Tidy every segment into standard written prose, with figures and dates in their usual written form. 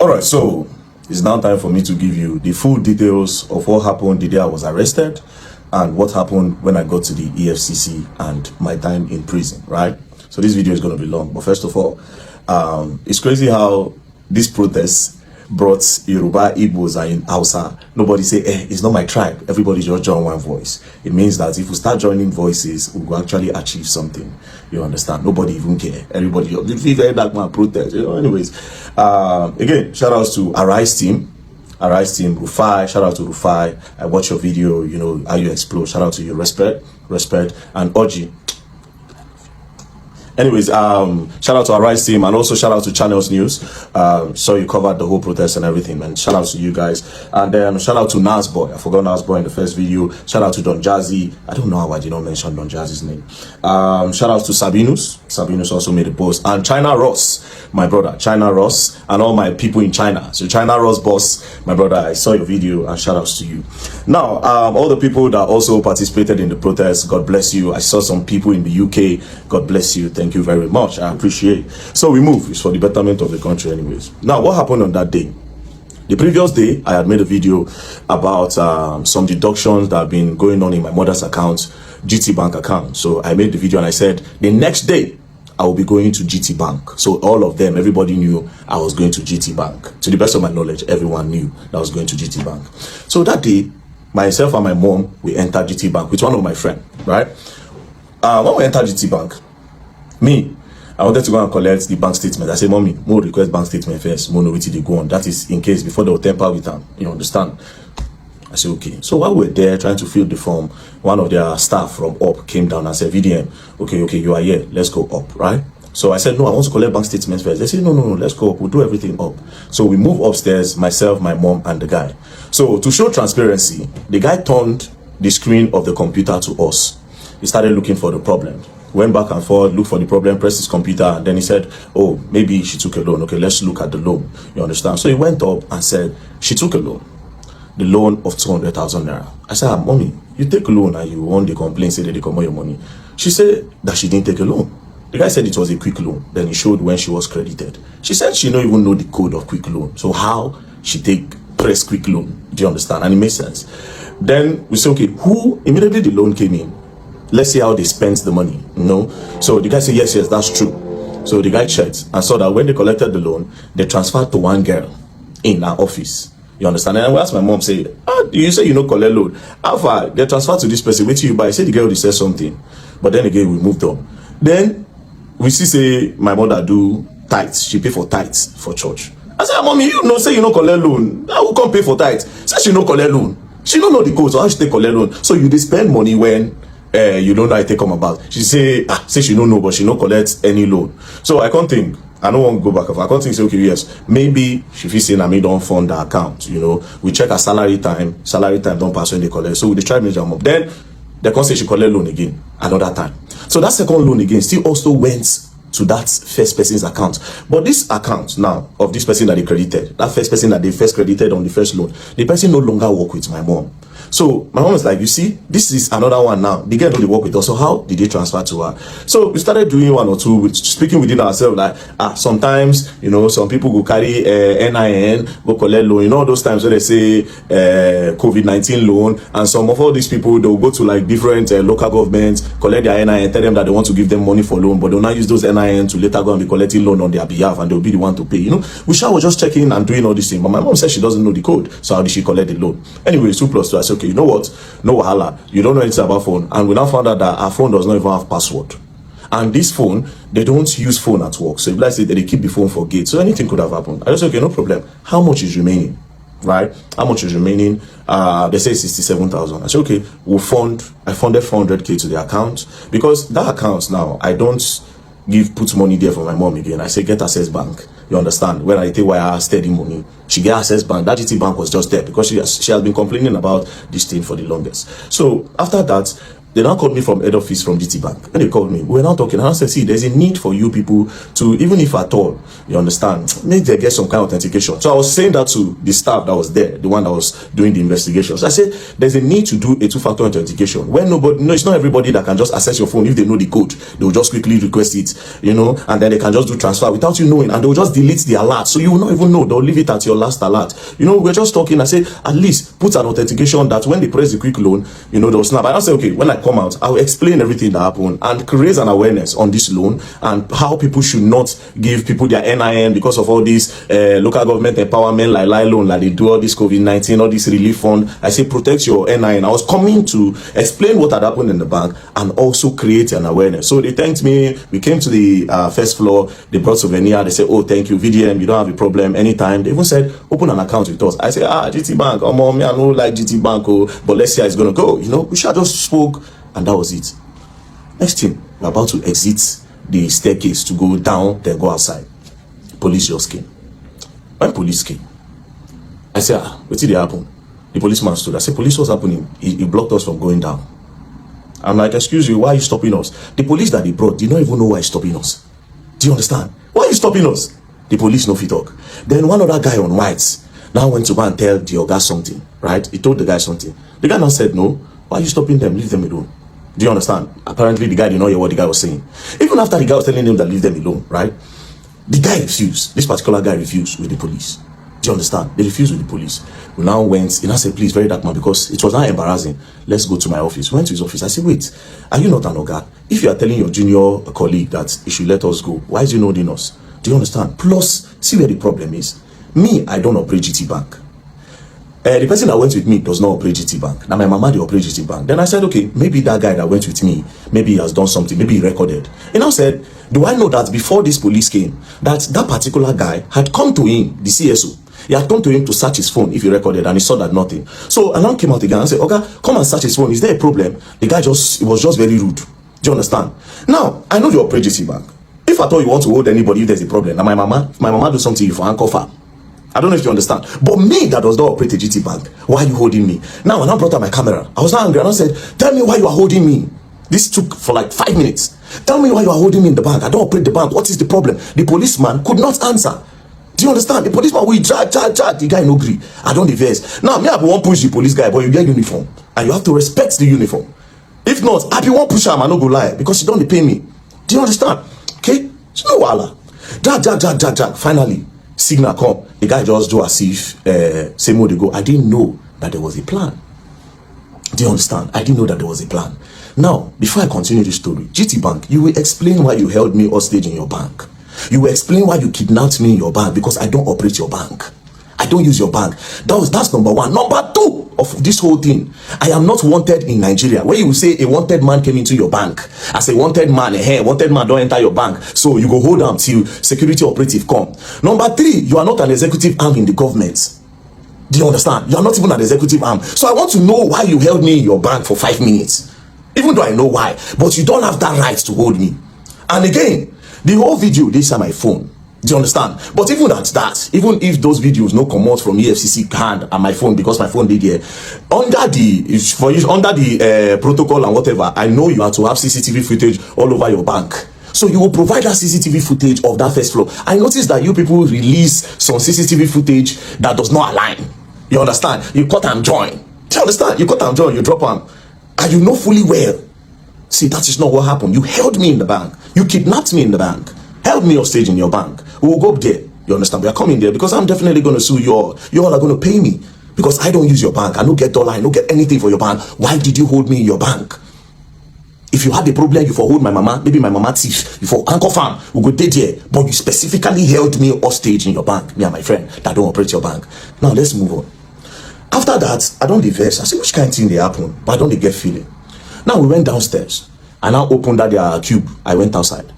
All right, so it's now time for me to give you the full details of what happened the day I was arrested and what happened when I got to the EFCC and my time in prison, right? So this video is going to be long, but first of all, it's crazy how this protest brought Yoruba, Igbos, and in Hausa. Nobody say, it's not my tribe. Everybody just join one voice. It means that if we start joining voices, we will actually achieve something. You understand? Nobody even care. Everybody, the VeryDarkBlackMan protest. Anyways, again, shout outs to Arise team, Rufai. Shout out to Rufai. I watch your video. You know how you explode. Shout out to you. Respect, and Oji. Anyways, shout out to Arise team and also shout out to Channels News. So you covered the whole protest and everything, man. Shout out to you guys. And then shout out to Nas Boy. I forgot Nas Boy in the first video. Shout out to Don Jazzy. I don't know how I did not mention Don Jazzy's name. Shout out to Sabinus. Sabinus also made a post. And China Ross, my brother. China Ross and all my people in China. So China Ross boss, my brother, I saw your video and shout outs to you. Now, all the people that also participated in the protest, God bless you. I saw some people in the UK. God bless you. Thank you very much. I appreciate. So we move. It's for the betterment of the country anyways. Now, what happened on that day? The previous day, I had made a video about some deductions that have been going on in my mother's account, GTBank account. So I made the video and I said, the next day, I will be going to GTBank. So all of them, everybody knew I was going to GTBank. To the best of my knowledge, everyone knew that I was going to GTBank. So that day, myself and my mom, we entered GTBank with one of my friends, right? When we entered GTBank, I wanted to go and collect the bank statement. I said, Mommy, more request bank statement first. More know what they go on. That is in case before they will temper with them. You understand? I said, okay. So while we were there trying to fill the form, one of their staff from up came down and said, VDM, okay, you are here. Let's go up, right? So I said, no, I want to collect bank statements first. They said, no, let's go up. We'll do everything up. So we move upstairs, myself, my mom, and the guy. So to show transparency, the guy turned the screen of the computer to us. He started looking for the problem. Went back and forth, looked for the problem, pressed his computer, and then he said, oh, maybe she took a loan. Okay, let's look at the loan. You understand? So he went up and said, she took a loan. The loan of 200,000 naira. I said, Mommy, you take a loan and you want the complaint, say that they come out your money. She said that she didn't take a loan. The guy said it was a quick loan. Then he showed when she was credited. She said she don't even know the code of quick loan. So how she press quick loan? Do you understand? And it makes sense. Then we said, okay, who immediately the loan came in? Let's see how they spent the money, you know? So the guy said, yes, that's true. So the guy checked and saw that when they collected the loan, they transferred to one girl in our office. You understand? And I asked my mom, say, you say you know collect loan. How far? They transferred to this person. Wait till you buy. I said the girl said something. But then again, we moved on. Then we see, say, my mother do tithes. She pay for tithes for church. I said, Mommy, you know, say you know collect loan. I will come pay for tithes. Say she know collect loan. She don't know the code, so how she take collect loan? So you spend money when you don't know how it take come about. She say she don't know, but she don't collect any loan. So I can't think. I don't want to go back. I can't think. Say okay, yes, maybe she feel say na me don't fund the account. You know, we check her salary time. Salary time don't pass when they collect. So we try to measure them up. Then they can't say she collect loan again another time. So that second loan again still also went to that first person's account. But this account now of this person that they credited, that first person that they first credited on the first loan, the person no longer work with my mom. So my mom is like, you see, this is another one now. The girl know they work with us. So how did they transfer to her? So we started doing one or two, speaking within ourselves, like sometimes, you know, some people go carry NIN, go collect loan. You know, those times when they say COVID-19 loan, and some of all these people, they'll go to like different local governments, collect their NIN, tell them that they want to give them money for loan, but they'll not use those NIN to later go and be collecting loan on their behalf, and they'll be the one to pay. You know, we was just checking and doing all this thing. But my mom said she doesn't know the code. So how did she collect the loan? Anyway, 2+2. I said, okay, you know what? No wahala. You don't know anything about phone. And we now found out that our phone does not even have password. And this phone, they don't use phone at work. So if let's say that they keep the phone for gate, so anything could have happened. I just said, okay, no problem. How much is remaining? Right? How much is remaining? They say 67,000. I said, okay, I funded 400k to the account, because that account now, I don't put money there for my mom again. I say get Access Bank. You understand? When I take wire steady money, she get Access Bank. That GTBank was just there because she has been complaining about this thing for the longest. So after that, They now called me from head office from GTBank. When they called me, we were now talking, and I said, see, there's a need for you people to, even if at all, you understand, make they get some kind of authentication. So I was saying that to the staff that was there, the one that was doing the investigations. I said, there's a need to do a two-factor authentication. When nobody, no, it's not everybody that can just access your phone. If they know the code, they will just quickly request it, you know, and then they can just do transfer without you knowing, and they will just delete the alert. So you will not even know. They'll leave it at your last alert. You know, we're just talking. I said, at least put an authentication that when they press the quick loan, you know, they'll snap. And I say, okay, when I come out, I will explain everything that happened and raise an awareness on this loan and how people should not give people their NIN because of all these local government empowerment like loan, like they do all this COVID-19, all this relief fund. I say protect your NIN. I was coming to explain what had happened in the bank and also create an awareness. So they thanked me. We came to the first floor. They brought souvenir. They said, oh, thank you, VDM. You don't have a problem anytime. They even said, open an account with us. I said, GTBank. Oh, mom, I know like GTBank, oh, but let's see how it's going to go. You know, we should have just spoke. And that was it. Next thing, we're about to exit the staircase to go down, then go outside. Police just came. When police came, I said, what did happen? The policeman stood. I said, police, what's happening? He blocked us from going down. I'm like, excuse you, why are you stopping us? The police that they brought did not even know why he's stopping us. Do you understand? Why are you stopping us? The police no fit talk. Then one other guy on whites now went to go and tell the guy something, right? He told the guy something. The guy now said, no, why are you stopping them? Leave them alone. Do you understand? Apparently the guy didn't hear what the guy was saying. Even after the guy was telling them that leave them alone, right? The guy refused. This particular guy refused with the police. Do you understand? They refused with the police. We now went, he now said, please, very dark man, because it was now embarrassing. Let's go to my office. We went to his office. I said, wait, are you not an oga? If you are telling your junior colleague that he should let us go, why is he not holding us? Do you understand? Plus, see where the problem is. Me, I don't operate GTBank. The person that went with me does not operate GTBank. Now my mama, they operate GTBank. Then I said, okay, maybe that guy that went with me, maybe he has done something, maybe he recorded. He now said, do I know that before this police came, that particular guy had come to him, the CSO, he had come to him to search his phone if he recorded, and he saw that nothing. So alarm came out again and said, okay, come and search his phone. Is there a problem? The guy was just very rude. Do you understand? Now, I know you operate GTBank. If at all you want to hold anybody, if there's a problem, now my mama do something you for handcuff her. I don't know if you understand. But me that does not operate a GTBank, why are you holding me? Now, when I brought out my camera, I was not angry. And I said, tell me why you are holding me. This took for like 5 minutes. Tell me why you are holding me in the bank. I don't operate the bank. What is the problem? The policeman could not answer. Do you understand? The policeman will drag. The guy no agree. I don't diverse. Now, me, I won't push the police guy, but you get uniform. And you have to respect the uniform. If not, I won't push him, I no go lie. Because you don't pay me. Do you understand? Okay? It's no wala. Drag. Finally, signal come. The guy just do as if same way they go. I didn't know that there was a plan. Do you understand? I didn't know that there was a plan. Now, before I continue the story, GTBank, you will explain why you held me hostage in your bank. You will explain why you kidnapped me in your bank, because I don't operate your bank. I don't use your bank. That's number one. Number two of this whole thing, I am not wanted in Nigeria. Where you will say a wanted man came into your bank. As a wanted man, wanted man don't enter your bank. So you go hold them till security operative come. Number three, you are not an executive arm in the government. Do you understand? You are not even an executive arm. So I want to know why you held me in your bank for 5 minutes. Even though I know why. But you don't have that right to hold me. And again, the whole video, this is on my phone. Do you understand? But even at that, even if those videos no come out from EFCC hand and my phone, because my phone did here, under the protocol and whatever, I know you have to have CCTV footage all over your bank. So you will provide that CCTV footage of that first floor. I noticed that you people release some CCTV footage that does not align. You understand? You cut and join. Do you understand? You cut and join, you drop them. And you know fully well. See, that is not what happened. You held me in the bank. You kidnapped me in the bank. Held me hostage in your bank. We will go up there. You understand? We are coming there because I'm definitely going to sue you all. You all are going to pay me because I don't use your bank. I don't get dollar. I don't get anything for your bank. Why did you hold me in your bank? If you had a problem, you for hold my mama. Maybe my mama thief. You for uncle farm. We go there. But you specifically held me hostage in your bank. Me and my friend that don't operate your bank. Now let's move on. After that, I don't diverse. I say which kind of thing they happen, but I don't get feeling. Now we went downstairs. I now opened that their cube. I went outside.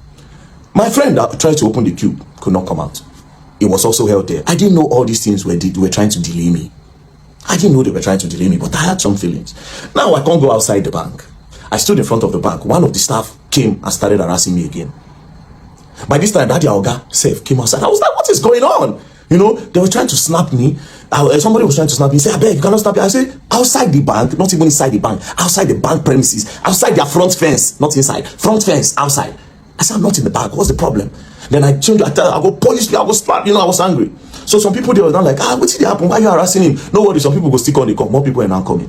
My friend that tried to open the cube could not come out. It was also held there. I didn't know all these things were trying to delay me. I didn't know they were trying to delay me, but I had some feelings. Now I can't go outside the bank. I stood in front of the bank. One of the staff came and started harassing me again. By this time, Daddy Oga Sef came outside. I was like, what is going on? You know, they were trying to snap me. Somebody was trying to snap me. Say, I beg, you cannot snap me. I say, outside the bank, not even inside the bank, outside the bank premises, outside their front fence, not inside, front fence, outside. I said, I'm not in the bank. What's the problem? Then I changed. I go police me. I go slap. You know, I was angry. So some people, they were not like, what did happen? Why are you harassing him? No worries. Some people go stick on the call. More people are now coming.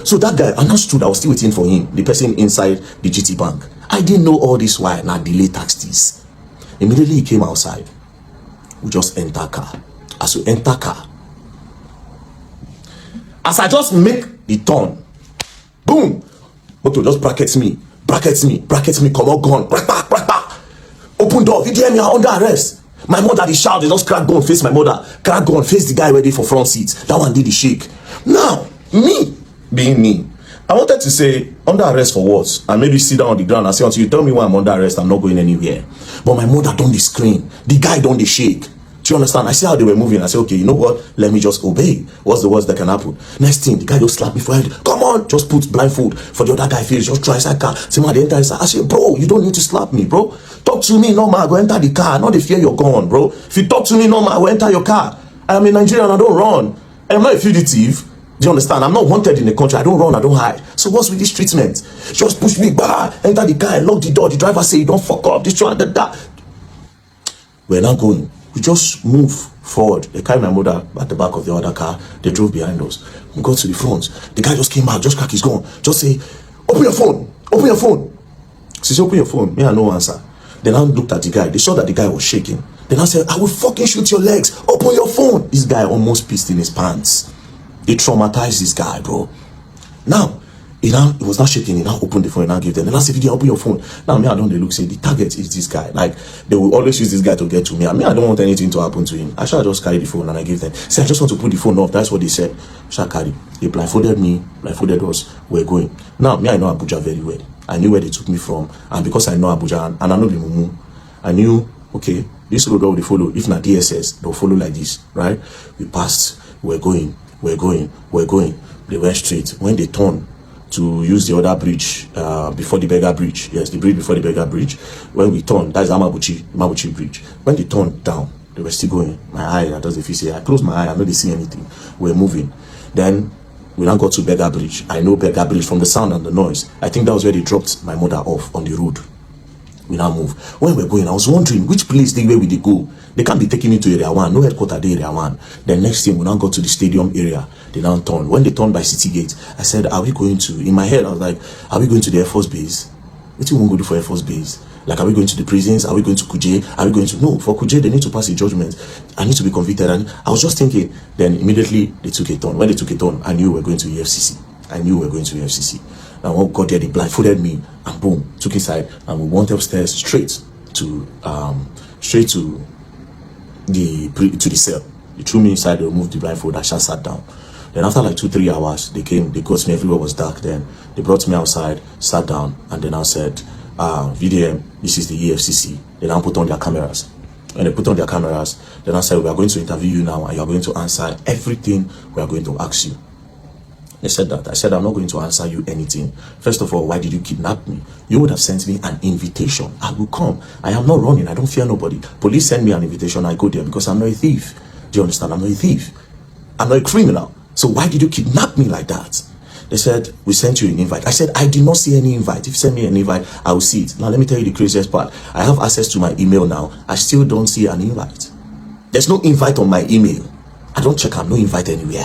So that guy understood. I was still waiting for him, the person inside the GT Bank. I didn't know all this while. Now delay taxes. Immediately he came outside. We just enter car. As we enter car, as I just make the turn, boom, motor just brackets me, come on, gun, back. Open door, you hear me, I'm under arrest. My mother, the shout, they just crack gun, face my mother, crack gun, face the guy ready for front seat. That one did the shake. Now, me, being me, I wanted to say, under arrest for what? And maybe sit down on the ground and say, until you tell me why I'm under arrest, I'm not going anywhere. But my mother don't the scream, the guy don't the shake. Do you understand? I see how they were moving. I said, okay, you know what? Let me just obey. What's the worst that can happen? Next thing, the guy just slapped me for head. Come on, just put blindfold for the other guy face. Just try inside car. See man, they enter inside. I said, bro, you don't need to slap me, bro. Talk to me normal. Go enter the car. Not the fear you're gone, bro. If you talk to me normal, go enter your car. I am in Nigeria and I don't run. I am not a fugitive. Do you understand? I'm not wanted in the country. I don't run. I don't hide. So what's with this treatment? Just push me back. Enter the car and lock the door. The driver say, don't fuck up. This one, that. We're not going. We just move forward. They carried my mother at the back of the other car. They drove behind us. We got to the front. The guy just came out, just crack his gun. Just say, open your phone. Open your phone. She said, open your phone. Me, I no answer. Then I looked at the guy. They saw that the guy was shaking. Then I said, I will fucking shoot your legs. Open your phone. This guy almost pissed in his pants. It traumatized this guy, bro. Now, he was not shaking. He now opened the phone and now gave them. And I said, open your phone. Now, me, I don't look, say, the target is this guy. Like, they will always use this guy to get to me. I mean, I don't want anything to happen to him. I shall just carry the phone and I give them. Say, I just want to put the phone off. That's what they said. Shall carry. They blindfolded me, blindfolded us. We're going. Now, me, I know Abuja very well. I knew where they took me from. And because I know Abuja and I know the Mumu, I knew, okay, this road will follow. If not DSS, they'll follow like this, right? We passed. We're going. They went straight. When they turned to use the other bridge before the Beggar Bridge. Yes, the bridge before the Beggar Bridge. When we turned, that's Mabuchi Bridge. When they turned down, they were still going. My eye, that does the face. I closed my eye, I know they see anything. We're moving. Then we now got to Beggar Bridge. I know Beggar Bridge from the sound and the noise. I think that was where they dropped my mother off on the road. We now move. When we're going, I was wondering which place where we go. They can't be taking me to area 1. No headquarters there, area 1. The next thing, we now go to the stadium area. They now turn. When they turn by City Gate, I said, are we going to, in my head, I was like, are we going to the Air Force Base? What do you want to go do for Air Force Base? Like, are we going to the prisons? Are we going to Kuje? Are we going to, no, for Kuje, they need to pass a judgment. I need to be convicted. And I was just thinking, then immediately they took a turn. When they took a turn, I knew we were going to EFCC. And when we got there, they blindfolded me and boom, took inside and we went upstairs straight to the cell. They threw me inside, they removed the blindfold, I just sat down. Then after like 2-3 hours, they came, they got me, everywhere was dark. Then they brought me outside, sat down, and then I said, VDM, this is the EFCC. They now put on their cameras. When they put on their cameras, then I said, we are going to interview you now and you are going to answer everything we are going to ask you. They said that. I said, I'm not going to answer you anything. First of all, why did you kidnap me? You would have sent me an invitation. I will come. I am not running. I don't fear nobody. Police send me an invitation. I go there because I'm not a thief. Do you understand? I'm not a thief. I'm not a criminal. So why did you kidnap me like that? They said, we sent you an invite. I said, I did not see any invite. If you send me an invite, I will see it. Now, let me tell you the craziest part. I have access to my email now. I still don't see an invite. There's no invite on my email. I don't check. I'm no invite anywhere.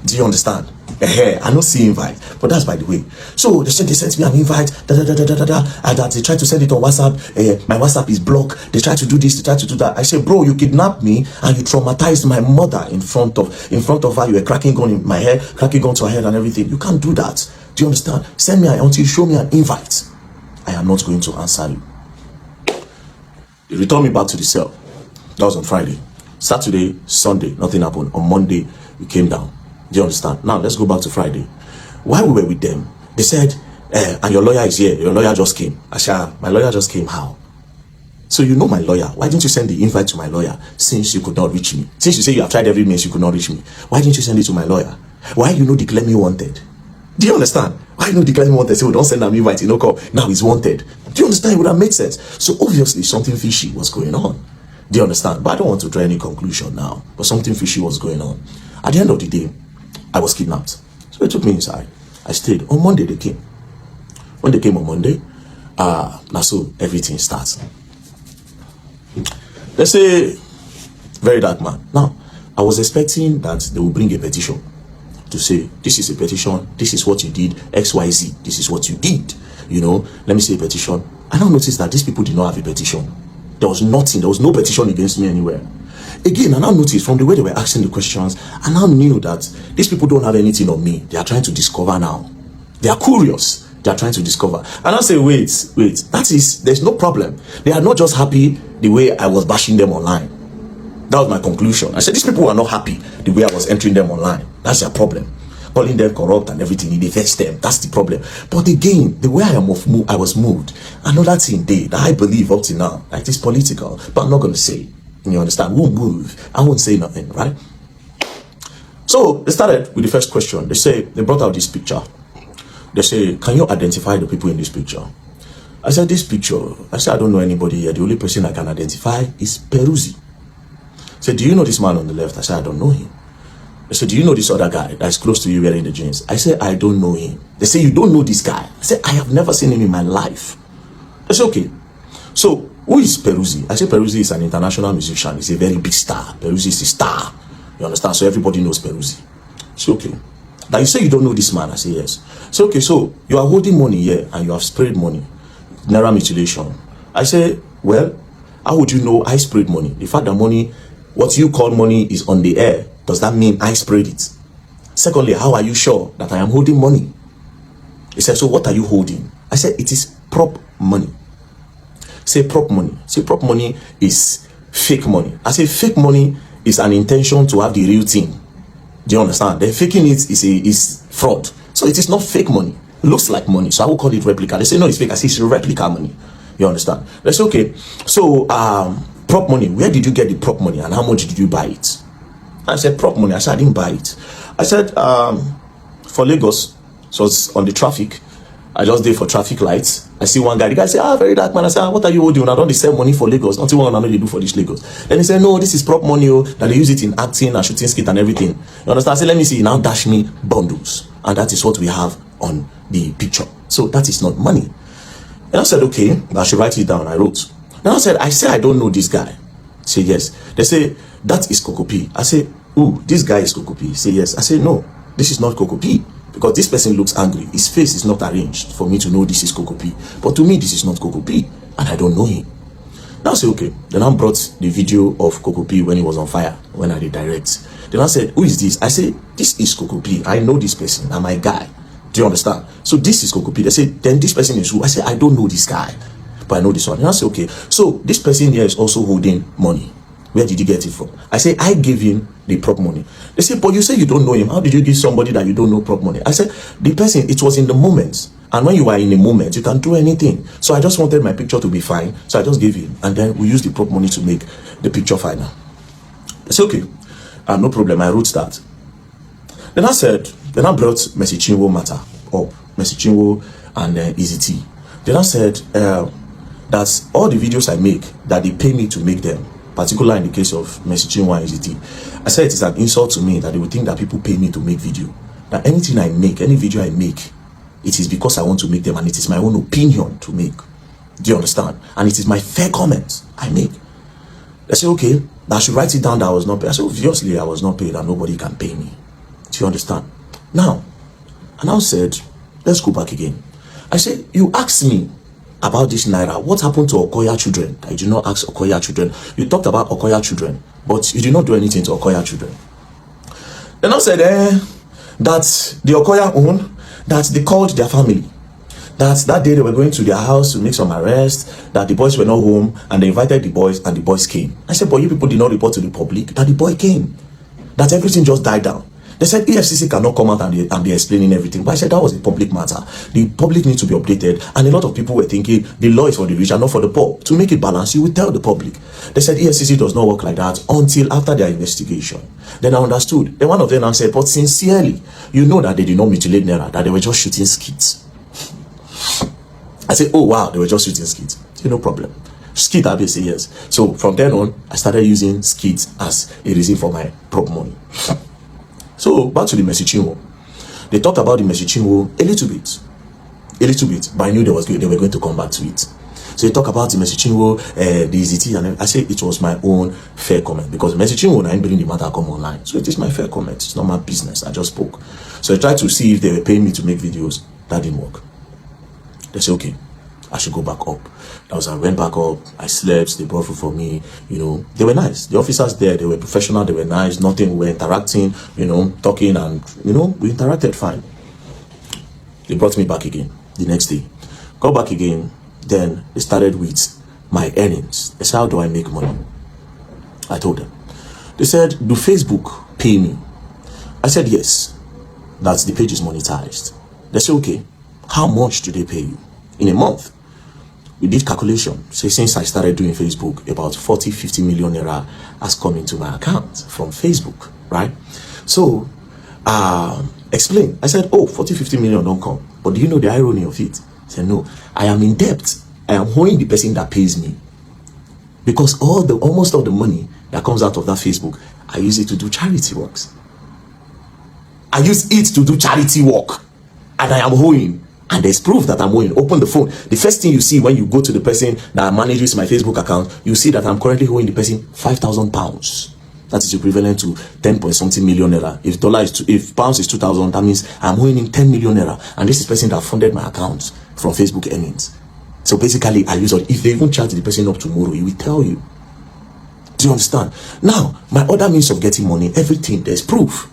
Do you understand? I don't see invite, but that's by the way. So they said they sent me an invite, and that they tried to send it on WhatsApp. My WhatsApp is blocked. They tried to do this, they tried to do that. I said, bro, you kidnapped me and you traumatized my mother in front of her. You were cracking gun in my head, cracking gun to her head and everything. You can't do that. Do you understand? Send me until you show me an invite. I am not going to answer you. They returned me back to the cell. That was on Friday. Saturday, Sunday, nothing happened. On Monday, we came down. Do you understand? Now, let's go back to Friday. While we were with them, they said, and your lawyer is here. Your lawyer just came. Asha, my lawyer just came. How? So you know my lawyer. Why didn't you send the invite to my lawyer since you could not reach me? Since you say you have tried every means, you could not reach me. Why didn't you send it to my lawyer? Why you know declare me wanted? Do you understand? Why you know declare me wanted? Say, well, don't send an invite. You know, call. Now he's wanted. Do you understand? It would have made sense. So obviously something fishy was going on. Do you understand? But I don't want to draw any conclusion now. But something fishy was going on. At the end of the day, I was kidnapped. So they took me inside. I stayed. On Monday they came. When they came on Monday, now so everything starts. They say, very dark man. Now, I was expecting that they will bring a petition to say, this is a petition, this is what you did, XYZ, this is what you did. You know, let me say a petition. I now noticed that these people did not have a petition. There was nothing, there was no petition against me anywhere. Again, I now noticed from the way they were asking the questions, I now knew that these people don't have anything on me. They are trying to discover now. They are curious. They are trying to discover. And I say, wait, that is, there's no problem. They are not just happy the way I was bashing them online. That was my conclusion. I said, these people are not happy the way I was entering them online. That's their problem. Calling them corrupt and everything, it affects them. That's the problem. But again, the way I was moved, another thing that I believe up to now, like it's political, but I'm not going to say. You understand? Won't move. I won't say nothing, right? So they started with the first question. They brought out this picture. They say, can you identify the people in this picture? I said, this picture, I don't know anybody here. The only person I can identify is Peruzzi. I said, do you know this man on the left? I said, I don't know him. They said, do you know this other guy that's close to you wearing the jeans? I said, I don't know him. They say, you don't know this guy? I said, I have never seen him in my life. I said, okay. So, who is Peruzzi? I said, Peruzzi is an international musician. He's a very big star. Peruzzi is a star. You understand? So everybody knows Peruzzi. I said, okay. Now you say you don't know this man. I say, yes. So, okay, so you are holding money here and you have sprayed money. Naira mutilation. I say, well, how would you know I sprayed money? The fact that money, what you call money, is on the air, does that mean I sprayed it? Secondly, how are you sure that I am holding money? He said, so what are you holding? I said, it is prop money. Say prop money. Say prop money is fake money. I say fake money is an intention to have the real thing. Do you understand? The faking it is fraud. So it is not fake money. It looks like money. So I will call it replica. They say no, it's fake. I say it's replica money. You understand? They say okay. So prop money. Where did you get the prop money and how much did you buy it? I said prop money. I said I didn't buy it. I said for Lagos. So it's on the traffic. I just did for traffic lights. I see one guy. The guy say, very dark man. I said, what are you holding? I don't sell money for Lagos. Nothing one I know they do for this Lagos. Then he said, no, this is prop money. That they use it in acting and shooting skit and everything. You understand? I said, let me see. Now dash me bundles. And that is what we have on the picture. So that is not money. And I said, okay, I should write it down. I wrote. Then I said, I don't know this guy. Say yes. They say, that is Kokopi. I say, ooh, this guy is Kokopi. Say yes. I say, no, this is not Kokopi. Because this person looks angry. His face is not arranged for me to know this is Kokopi. But to me, this is not Kokopi. And I don't know him. Now I say, okay. Then I brought the video of Kokopi when he was on fire. When I did direct. Then I said, who is this? I say, this is Kokopi. I know this person. I'm my guy. Do you understand? So this is Kokopi. They say, then this person is who? I say, I don't know this guy. But I know this one. And I say, okay. So this person here is also holding money. Where did you get it from? I say, I gave him the prop money. They say, but you say you don't know him. How did you give somebody that you don't know prop money? I said, the person, it was in the moment. And when you are in a moment, you can do anything. So I just wanted my picture to be fine. So I just gave him. And then we used the prop money to make the picture final. I said, okay, no problem. I wrote that. Then I brought Mercy Chinwo matter up. Mercy Chinwo and Easy T. Then I said that all the videos I make, that they pay me to make them, particularly in the case of Mercy Chinwo and Easy T. I said it is an insult to me that they would think that people pay me to make video. That anything I make, any video I make, it is because I want to make them and it is my own opinion to make. Do you understand? And it is my fair comment I make. They say, okay, I should write it down that I was not paid. I said, obviously I was not paid and nobody can pay me. Do you understand? Now, I now said, let's go back again. I said, you asked me about this Naira. What happened to Okoya children? I did not ask Okoya children. You talked about Okoya children, but you did not do anything to Okoya children. Then I said that the Okoya own, that they called their family. That day they were going to their house to make some arrests, that the boys were not home, and they invited the boys, and the boys came. I said, but you people did not report to the public that the boy came. That everything just died down. They said EFCC cannot come out and be explaining everything. But I said that was a public matter. The public needs to be updated. And a lot of people were thinking the law is for the rich and not for the poor. To make it balanced, you will tell the public. They said EFCC does not work like that until after their investigation. Then I understood. Then one of them now said, but sincerely, you know that they did not mutilate Naira, that they were just shooting skits. I said, oh wow, they were just shooting skits. I said, no problem. Skit, I say yes. So from then on, I started using skit as a reason for my prop money. So back to the messaging war. They talked about the messaging war a little bit, but I knew they were going to come back to it. So they talk about the messaging war, the EZT, and I say it was my own fair comment, because the messaging war, I ain't bring the matter come online. So it is my fair comment. It's not my business. I just spoke. So I tried to see if they were paying me to make videos. That didn't work. They said, okay, I should go back up. That was, I went back up, I slept, they brought food for me, you know, they were nice. The officers there, they were professional, they were nice, nothing, we were interacting, you know, talking, and, you know, we interacted fine. They brought me back again the next day. Got back again, then they started with my earnings. They said, how do I make money? I told them. They said, do Facebook pay me? I said, yes, that's the page is monetized. They said, okay, how much do they pay you in a month? We did calculation. So since I started doing Facebook, about 40-50 million naira has come into my account from Facebook, right? So explain. I said, oh, 40-50 million don't come, but do you know the irony of it? I said, no, I am in debt. I am owing the person that pays me, because almost all the money that comes out of that Facebook, I use it to do charity works. I use it to do charity work, and I am owing. And there's proof that I'm owing. Open the phone. The first thing you see when you go to the person that manages my Facebook account, you see that I'm currently owing the person £5,000. That is equivalent to 10-point-something million naira. If pounds is 2,000, that means I'm owing him 10 million naira. And this is the person that funded my account from Facebook earnings. So basically, I use it. If they even charge the person up tomorrow, he will tell you. Do you understand? Now, my other means of getting money, everything, there's proof.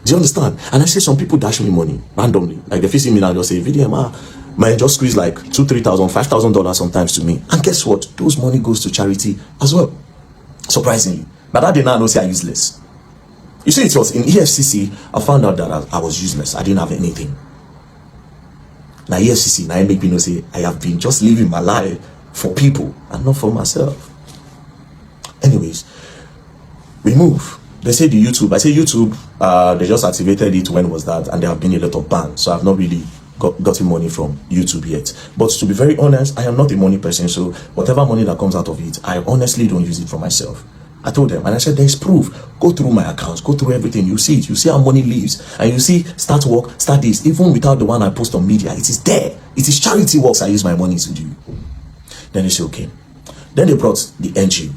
Do you understand? And I say some people dash me money randomly. Like they see me now, just say, VDM, man, just squeeze like $2,000, $3,000, $5,000 sometimes to me. And guess what? Those money goes to charity as well. Surprisingly. But that day now I know say I useless. You see, it was in EFCC, I found out that I was useless. I didn't have anything. Now EFCC, now I make me know say I have been just living my life for people and not for myself. Anyways, we move. They say the YouTube. I say YouTube, they just activated it. When was that? And there have been a lot of bans. So I've not really gotten money from YouTube yet. But to be very honest, I am not a money person. So whatever money that comes out of it, I honestly don't use it for myself. I told them, and I said, there's proof. Go through my accounts, go through everything. You see it. You see how money leaves. And you see, start work, start this. Even without the one I post on media, it is there. It is charity works I use my money to do. Then they say, okay. Then they brought the NGO.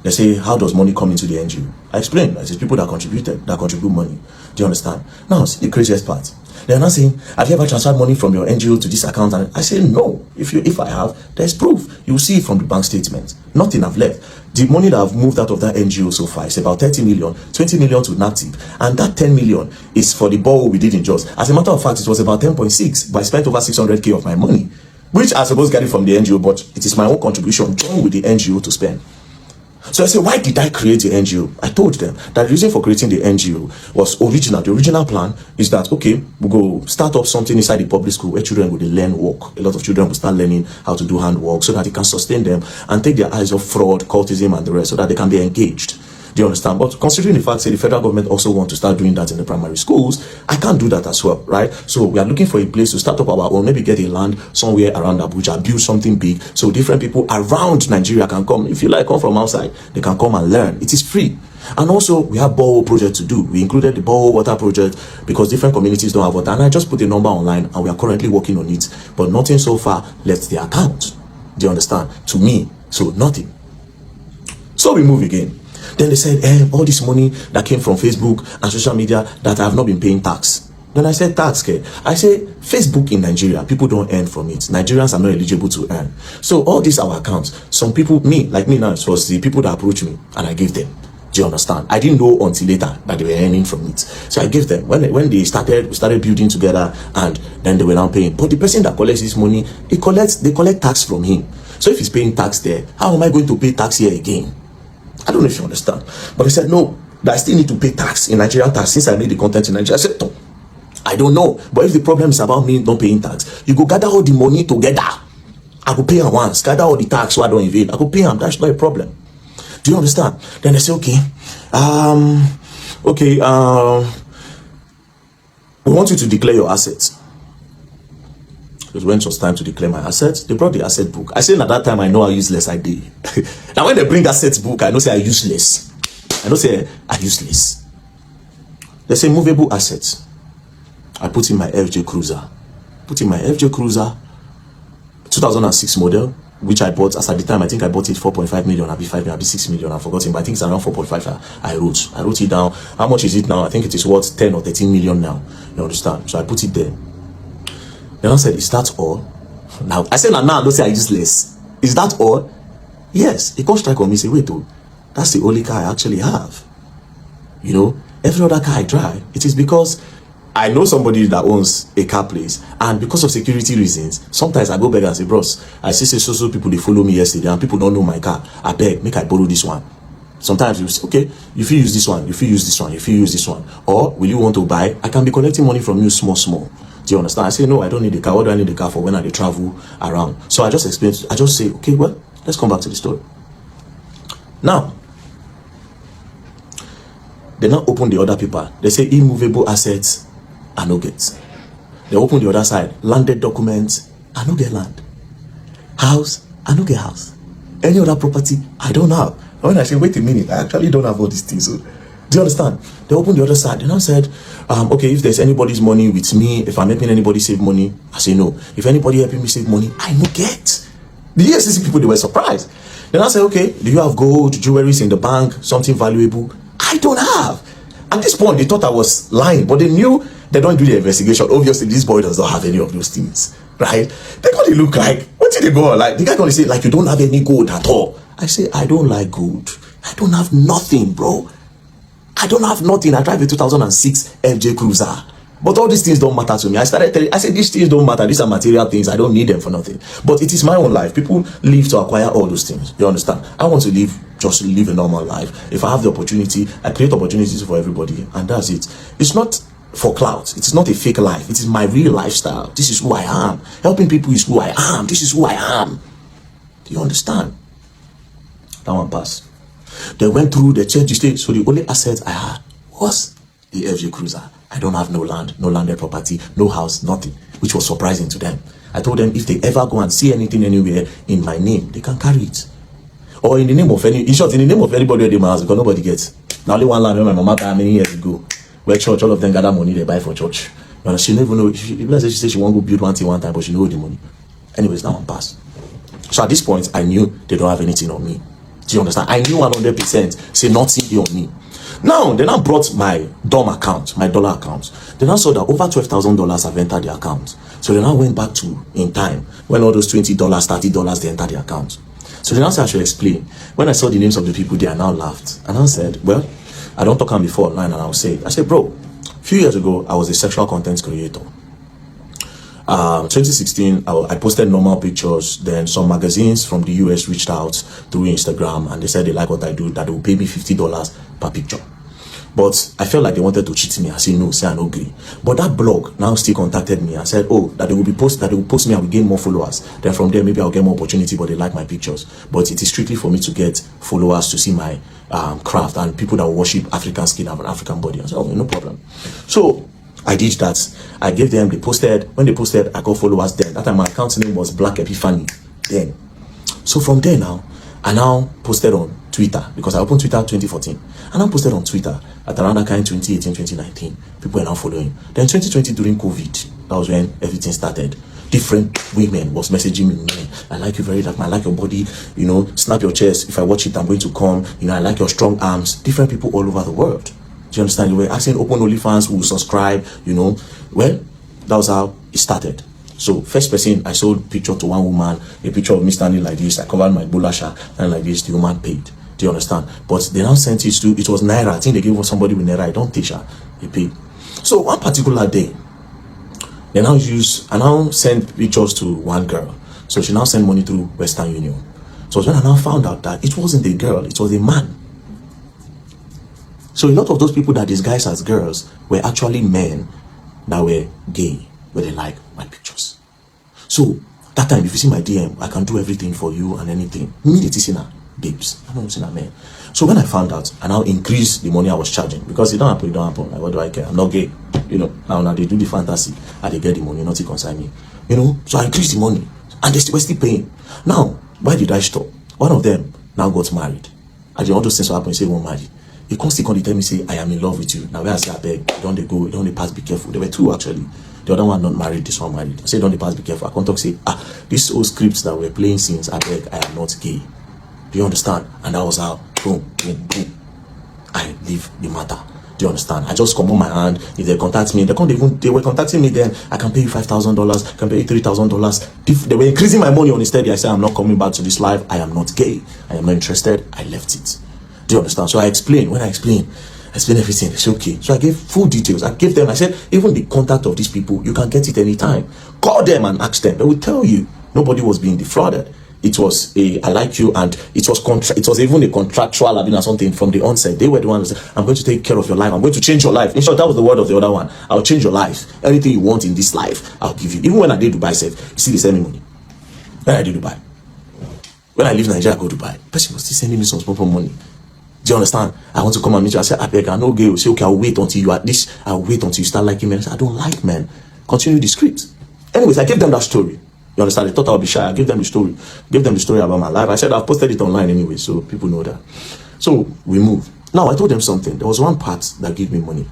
They say, how does money come into the NGO? I explained. I said, people that contribute money. Do you understand? Now, see the craziest part. They're not saying, have you ever transferred money from your NGO to this account? And I say, no. If I have, there's proof. You will see it from the bank statement. Nothing I've left. The money that I've moved out of that NGO so far is about 30 million, 20 million to NAPTIP. And that 10 million is for the borrow we did in Jos. As a matter of fact, it was about 10.6, but I spent over 600K of my money, which I suppose get it from the NGO, but it is my own contribution joined with the NGO to spend. So I said, why did I create the NGO? I told them that the reason for creating the NGO was original. The original plan is that, okay, we'll go start up something inside the public school where children will learn work. A lot of children will start learning how to do handwork so that it can sustain them and take their eyes off fraud, cultism, and the rest so that they can be engaged. Do you understand? But considering the fact that the federal government also want to start doing that in the primary schools, I can't do that as well, right? So we are looking for a place to start up our own, maybe get a land somewhere around Abuja, build something big, so different people around Nigeria can come. If you like, come from outside, they can come and learn. It is free. And also, we have borehole project to do. We included the borehole water project because different communities don't have water. And I just put a number online, and we are currently working on it. But nothing so far left the account. Do you understand? To me, so nothing. So we move again. Then they said, all this money that came from Facebook and social media that I have not been paying tax. Then I said, tax, okay? I say, Facebook in Nigeria, people don't earn from it. Nigerians are not eligible to earn. So all these our accounts. Some people, like me now, it was the people that approached me and I gave them. Do you understand? I didn't know until later that they were earning from it. So I gave them. When they started, we started building together, and then they were now paying. But the person that collects this money, they collect tax from him. So if he's paying tax there, how am I going to pay tax here again? I don't know if you understand. But he said, no, that I still need to pay tax in Nigerian tax since I made the content in Nigeria. I said, no, I don't know. But if the problem is about me not paying tax, you go gather all the money together. I go pay him once. Gather all the tax so I don't evade. I go pay him. That's not a problem. Do you understand? Then they say, okay, we want you to declare your assets. Because when it was time to declare my assets, they brought the asset book. I said at that time, I know how useless I did. Now when they bring assets book, I know say I useless. I know say I useless. They say movable assets. I put in my FJ Cruiser. 2006 model, which I bought as at the time. I think I bought it 4.5 million, I'll be 5 million, I'll be 6 million, I've forgotten, but I think it's around 4.5. I wrote it down. How much is it now? I think it is worth 10 or 13 million now. You understand? So I put it there. Then I said, is that all? Now I said, now don't say I useless. Is that all? Yes. He comes strike on me, say, wait, oh, that's the only car I actually have. You know, every other car I drive, it is because I know somebody that owns a car place, and because of security reasons, sometimes I go back and say, bros, I see so people they follow me yesterday, and people don't know my car. I beg, make I borrow this one. Sometimes you say, okay, if you use this one, if you use this one, if you use this one, or will you want to buy? I can be collecting money from you small. Do you understand? I say, no, I don't need the car. What do I need the car for when I travel around? So I just explain. I just say, okay, well, let's come back to the story. Now, they now open the other paper. They say immovable assets, I no get. They open the other side. Landed documents, I no get land. House, I no get house. Any other property, I don't have. When I say, wait a minute, I actually don't have all these things. So, do you understand? They opened the other side. They now said, okay, if there's anybody's money with me, if I'm helping anybody save money, I say no. If anybody helping me save money, I no get. The EFCC people, they were surprised. Then I said, okay, do you have gold, jewelries in the bank, something valuable? I don't have. At this point, they thought I was lying, but they knew they don't do the investigation. Obviously, this boy does not have any of those things, right? They're going to look like, what did they go on? Like, the guy going to say, like, you don't have any gold at all. I say, I don't like gold. I don't have nothing, bro. I don't have nothing. I drive a 2006 FJ Cruiser. But all these things don't matter to me. I said, these things don't matter. These are material things. I don't need them for nothing. But it is my own life. People live to acquire all those things. You understand? I want to just live a normal life. If I have the opportunity, I create opportunities for everybody. And that's it. It's not for clout. It is not a fake life. It is my real lifestyle. This is who I am. Helping people is who I am. This is who I am. Do you understand? That one passed. They went through, they checked the state. So the only asset I had was the FJ Cruiser. I don't have no land, no landed property, no house, nothing, which was surprising to them. I told them if they ever go and see anything anywhere in my name, they can carry it. Or in the name of in short, in the name of anybody at my house, because nobody gets. Now only one land where my mama died many years ago. Where church, all of them gather money they buy for church. And she never know. She said she won't go build one thing one time, but she know the money. Anyways, that one passed. So at this point, I knew they don't have anything on me. Do you understand? I knew 100%. Say nothing on me. Now, they now brought my DOM account, my dollar account. They now saw that over $12,000 have entered the account. So they now went back to in time when all those $20, $30 they entered the account. So they now said I should explain. When I saw the names of the people there, I now laughed. And I said, well, I don't talk on before online, and I'll say it. I said, bro, a few years ago, I was a sexual content creator. 2016, I posted normal pictures. Then some magazines from the US reached out through Instagram, and they said they like what I do, that they will pay me $50 per picture. But I felt like they wanted to cheat me. I said no, say I no agree. But that blog now still contacted me and said, oh, that they will post me, I will gain more followers. Then from there, maybe I'll get more opportunity, but they like my pictures. But it is strictly for me to get followers to see my craft, and people that worship African skin have an African body. I said, oh, no problem. So I did that. I gave them, they posted. When they posted, I got followers then. That time my account name was Black Epiphany then. So from there now, I now posted on Twitter, because I opened Twitter 2014. I now posted on Twitter at around that kind 2018, 2019. People are now following. Then 2020 during COVID, that was when everything started. Different women was messaging me, I like you very dark, I like your body, you know, snap your chest. If I watch it, I'm going to come. You know, I like your strong arms. Different people all over the world. Do you understand? You were asking open OnlyFans who will subscribe, you know. Well, that was how it started. So first person, I sold picture to one woman, a picture of me standing like this. I covered my bulasha and like this. The woman paid. Do you understand? But they now sent it to, it was Naira. I think they gave somebody with Naira. I don't teach her. He paid. So one particular day, I now send pictures to one girl. So she now sent money through Western Union. So when I now found out that it wasn't a girl, it was a man. So a lot of those people that disguised as girls were actually men that were gay, but they like my pictures. So that time, if you see my DM, I can do everything for you and anything. Immediately see now, babes. I'm not seeing a man. So when I found out, I now increased the money I was charging, because it don't happen. Like, what do I care? I'm not gay. You know, now they do the fantasy and they get the money, nothing concern me. you know. So I increased the money, and they were still paying. Now, why did I stop? One of them now got married. And all those things will happen, say, won't marry. He constantly tell me, say, I am in love with you. Now, where I say, I beg, don't they go, don't they pass, be careful. There were two, actually. The other one not married, this one married. I say, don't they pass, be careful. I can't talk, say, these old scripts that we're playing since, I beg, I am not gay. Do you understand? And that was how, boom, boom, boom, I leave the matter. Do you understand? I just come on my hand. If they contact me, they were contacting me then. I can pay you $5,000, I can pay you $3,000. If they were increasing my money on instead, I said, I'm not coming back to this life. I am not gay. I am not interested. I left it. Do you understand? So I explained. When I explained everything. They said, okay. So I gave full details. I gave them, I said, even the contact of these people, you can get it anytime. Call them and ask them. They will tell you. Nobody was being defrauded. It was I like you, and it was even a contractual or something from the onset. They were the ones who said, I'm going to take care of your life. I'm going to change your life. In short, that was the word of the other one. I'll change your life. Anything you want in this life, I'll give you. Even when I did Dubai, you see, they send me money. When I did Dubai. When I leave Nigeria, I go to Dubai. Person was still sending me some small money. Do you understand? I want to come and meet you. I said, I beg, I know gay. Say, okay, I'll wait until you at least, I'll wait until you start liking men. I said, I don't like men. Continue the script. Anyways, I gave them that story. You understand? They thought I would be shy. I gave them the story. Gave them the story about my life. I said, I've posted it online anyway, so people know that. So we moved. Now, I told them something. There was one part that gave me money.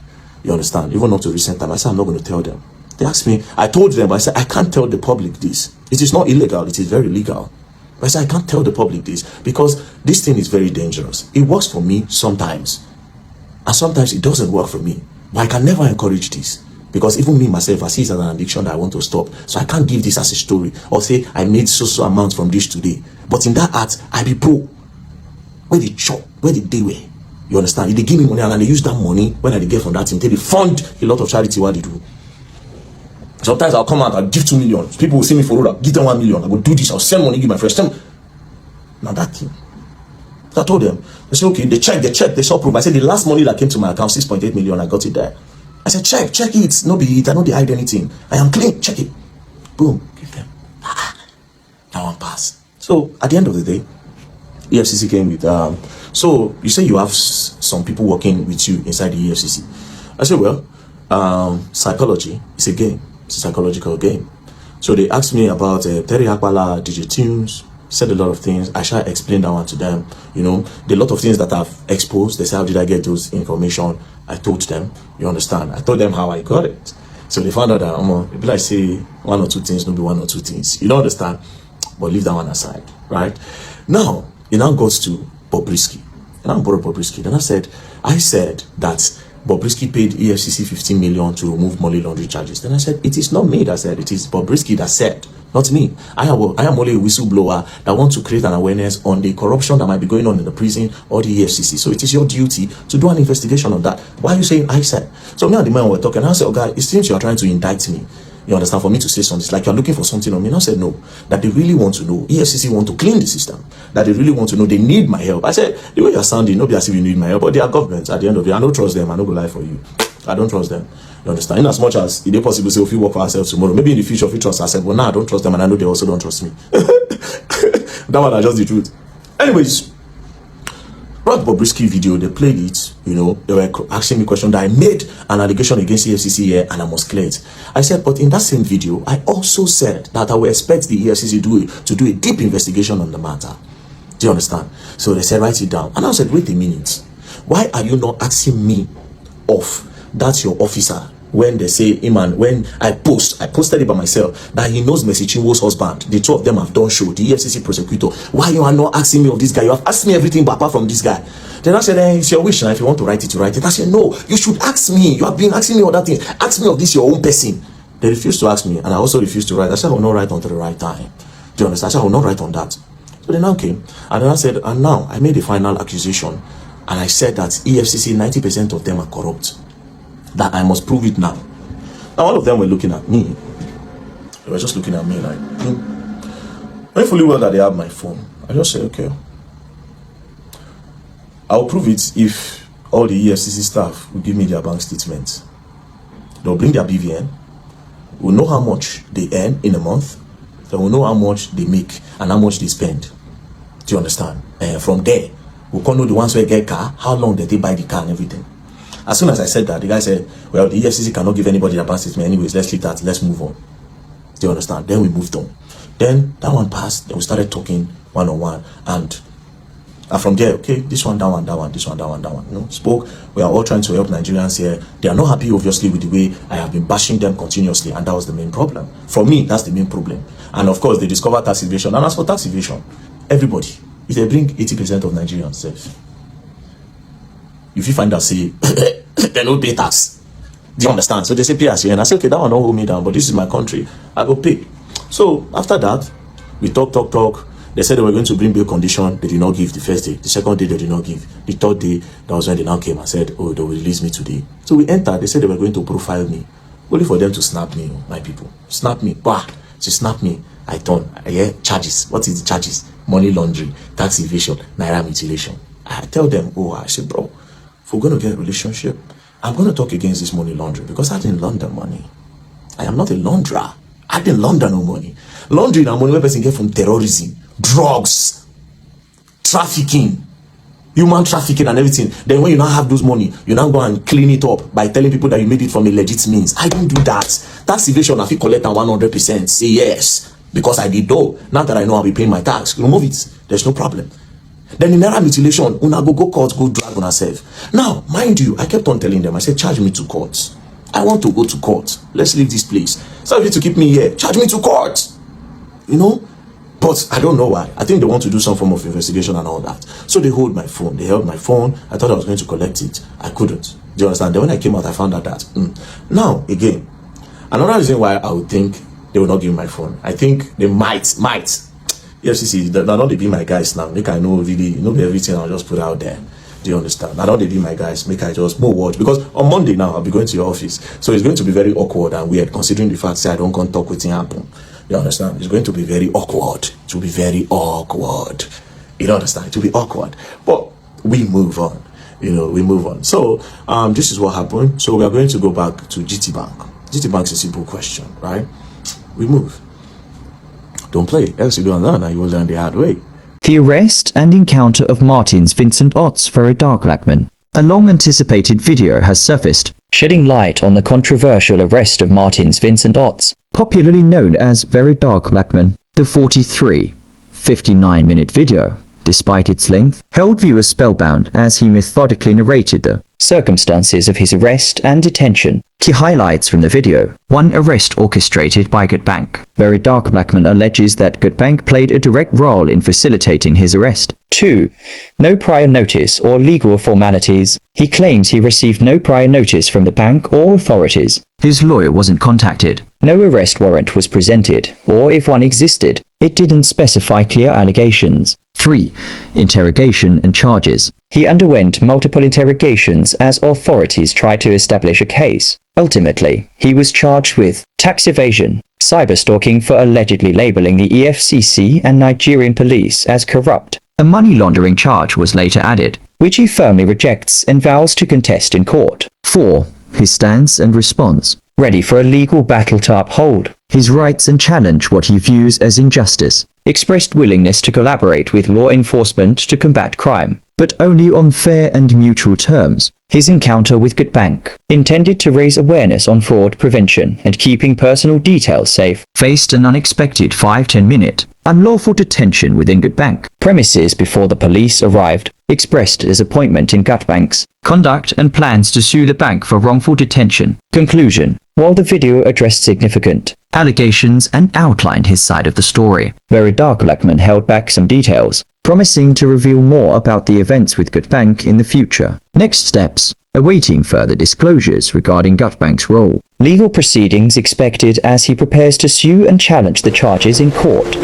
You understand? Even up to recent time, I said, I'm not going to tell them. They asked me, I told them, I said, I can't tell the public this. It is not illegal. It is very legal. But I said, I can't tell the public this because this thing is very dangerous. It works for me sometimes. And sometimes it doesn't work for me. But I can never encourage this. Because even me, myself, I see it as an addiction that I want to stop. So I can't give this as a story or say I made so amount from this today. But in that art, I be pro. Where they chop, where they were. You understand? If they give me money and they use that money, when I get from that thing, they fund a lot of charity, what they do. Sometimes I'll come out, I'll give 2 million. People will see me for road, I'll give them 1 million. I go do this, I'll send money, give my friends. Now that thing. So I told them, they said, okay, they checked, they saw proof. I said, the last money that came to my account, 6.8 million, I got it there. I said, check it. No be it. I know they hide anything. I am clean. Check it. Boom. Give them. That one pass. So at the end of the day, EFCC came with so you say you have some people working with you inside the EFCC. I said, well, psychology is a game. It's a psychological game. So they asked me about Terry Akpala, DJ Tunes, said a lot of things. I shall explain that one to them. You know, the lot of things that I've exposed. They say, how did I get those information? I told them. You understand? I told them how I got it. So they found out that if I say one or two things, no be one or two things. You don't understand? But leave that one aside, right? Now, it now goes to Bobrisky. And I borrowed Bobrisky. Then I said that Bobrisky paid EFCC 15 million to remove money laundering charges. Then I said, it is not me that said, it is Bobrisky that said, not me. I am only a whistleblower that wants to create an awareness on the corruption that might be going on in the prison or the EFCC. So it is your duty to do an investigation on that. Why are you saying I said? So me and the man were talking. I said, oh God, it seems you are trying to indict me. You understand? For me to say something, it's like you're looking for something on me. And I said, no, that they really want to know. EFCC want to clean the system. That they really want to know. They need my help. I said, the way you're sounding, nobody as if you need my help, but they are governments at the end of the day. I don't trust them. I don't go lie for you. I don't trust them. You understand? In as much as it is possible to say, if we work for ourselves tomorrow, maybe in the future, if we trust ourselves, well, now I don't trust them, and I know they also don't trust me. That one is just the truth. Anyways, brought Bobrisky video, they played it, you know, they were asking me questions that I made an allegation against the EFCC here, and I must clear it. I said, but in that same video, I also said that I will expect the EFCC to do a deep investigation on the matter. Do you understand? So they said, write it down. And I said, wait a minute. Why are you not asking me off? That's your officer. When they say, Iman, when I posted it by myself, that he knows Mercy Chinwo's husband. The two of them have done show, the EFCC prosecutor. Why you are not asking me of this guy? You have asked me everything but apart from this guy. Then I said, it's your wish now. If you want to write it, you write it. I said, no, you should ask me. You have been asking me other things. Ask me of this, your own person. They refused to ask me, and I also refused to write. I said, I will not write until the right time. Do you understand? I said, I will not write on that. So they now came, and then I said, and now I made a final accusation, and I said that EFCC, 90% of them are corrupt. That I must prove it now. Now all of them were looking at me. They were just looking at me like, very fully well that they have my phone. I just said, okay, I'll prove it if all the EFCC staff will give me their bank statements. They'll bring their BVN. We'll know how much they earn in a month. They will know how much they make and how much they spend. Do you understand? And from there, we'll know the ones who get car, how long did they buy the car and everything. As soon as I said that, the guy said, well, the EFCC cannot give anybody a bank statement anyways, let's leave that, let's move on. Do you understand? Then we moved on. Then that one passed. Then we started talking one-on-one, and from there, okay, this one, that one, that one, this one, that one, that one. You know, spoke. We are all trying to help Nigerians here. They are not happy, obviously, with the way I have been bashing them continuously, and that was the main problem. For me, that's the main problem. And of course, they discovered tax evasion. And as for tax evasion, everybody, if they bring 80% of Nigerians safe, if you find out, say, they don't pay tax. Do you understand? So they say, pay us here. And I say, okay, that one don't hold me down, but this is my country. I go pay. So after that, we talk. They said they were going to bring bail condition. They did not give the first day. The second day, they did not give. The third day, that was when they now came and said, oh, they will release me today. So we entered. They said they were going to profile me. Only for them to snap me, my people. Snap me. Bah! She snapped me. I turn. I hear charges. What is the charges? Money laundering, tax evasion, naira mutilation. I tell them, oh, I say, bro, if we're going to get a relationship, I'm going to talk against this money laundering because I didn't launder money. I am not a launderer. I didn't launder no money. Laundering and money where person get from terrorism, drugs, trafficking, human trafficking and everything. Then when you now have those money, you now go and clean it up by telling people that you made it from a legit means. I don't do that. Tax evasion, if you collect 100%, say yes, because I did though. Now that I know I'll be paying my tax, remove it. There's no problem. Then in naira mutilation, una go court, go drag on herself. Now, mind you, I kept on telling them, I said, charge me to court. I want to go to court. Let's leave this place. So if you to keep me here, charge me to court. You know? But I don't know why. I think they want to do some form of investigation and all that. So they hold my phone. They held my phone. I thought I was going to collect it. I couldn't. Do you understand? Then when I came out, I found out that. Now, again, another reason why I would think they will not give me my phone. I think they might. EFCC, they're not they be my guys now. Make I know really, everything I'll just put out there. Do you understand? I know they be my guys. Make I just more watch. Because on Monday now, I'll be going to your office. So it's going to be very awkward and weird considering the fact that I don't come talk with him happen. You understand? It's going to be very awkward. It will be very awkward. You understand? It will be awkward. But we move on. We move on. So, this is what happened. So we are going to go back to GTBank. GTBank is a simple question, right? We move. Don't play. Else you don't learn and you will learn the hard way. The arrest and encounter of Martin's Vincent Otse, VeryDarkBlackMan. A long-anticipated video has surfaced, shedding light on the controversial arrest of Martin's Vincent Otse, popularly known as VeryDarkBlackMan. The 59-minute video, despite its length, held viewers spellbound as he methodically narrated the circumstances of his arrest and detention. Key highlights from the video: 1. Arrest orchestrated by GTBank. VeryDarkBlackMan alleges that GTBank played a direct role in facilitating his arrest. 2. No prior notice or legal formalities. He claims he received no prior notice from the bank or authorities. His lawyer wasn't contacted. No arrest warrant was presented, or if one existed, it didn't specify clear allegations. 3. Interrogation and charges. He underwent multiple interrogations as authorities tried to establish a case. Ultimately, he was charged with tax evasion, cyberstalking for allegedly labeling the EFCC and Nigerian police as corrupt. A money laundering charge was later added, which he firmly rejects and vows to contest in court. 4. His stance and response. Ready for a legal battle to uphold his rights and challenge what he views as injustice. Expressed willingness to collaborate with law enforcement to combat crime, but only on fair and mutual terms. His encounter with GTBank, intended to raise awareness on fraud prevention and keeping personal details safe, faced an unexpected 5-10-minute unlawful detention within GTBank premises before the police arrived, expressed disappointment in GTBank's conduct and plans to sue the bank for wrongful detention. Conclusion: while the video addressed significant allegations and outlined his side of the story, VeryDarkBlackMan held back some details, promising to reveal more about the events with GTBank in the future. Next steps: awaiting further disclosures regarding GTBank's role. Legal proceedings expected as he prepares to sue and challenge the charges in court.